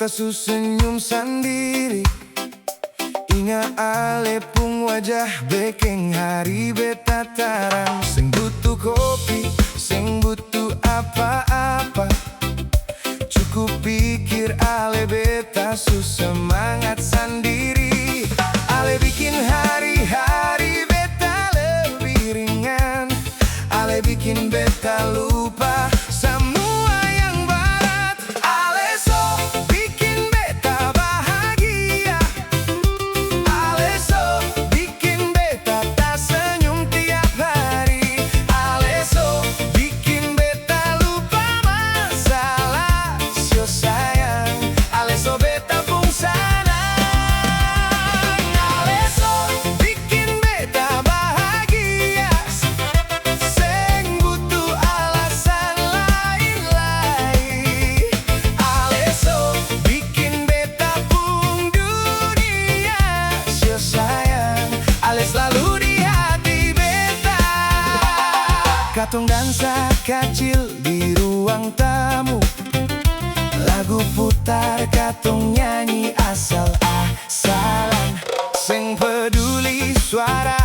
beta senyum sendiri. Ingat ale pung wajah bekeng hari beta tarang. Seng butuh kopi, seng butuh apa-apa, cukup pikir ale beta semangat sendiri. Ale bikin hari-hari beta lebih ringan. Ale bikin beta lupa semua yang berat. Ale so bikin beta bahagia. Ale so bikin beta tak senyum tiap hari. Ale so bikin beta lupa masalah. Sio sayang, ale so beta pung sayang. Ale so bikin beta bahagia. Seng butuh alasan lain-lain. Ale so bikin beta pung dunia. Sio sayang, ale selalu di hati beta. Katong dansa kecil di ruang tamu, lagu putar katong nyanyi asal-asalan. Seng peduli suara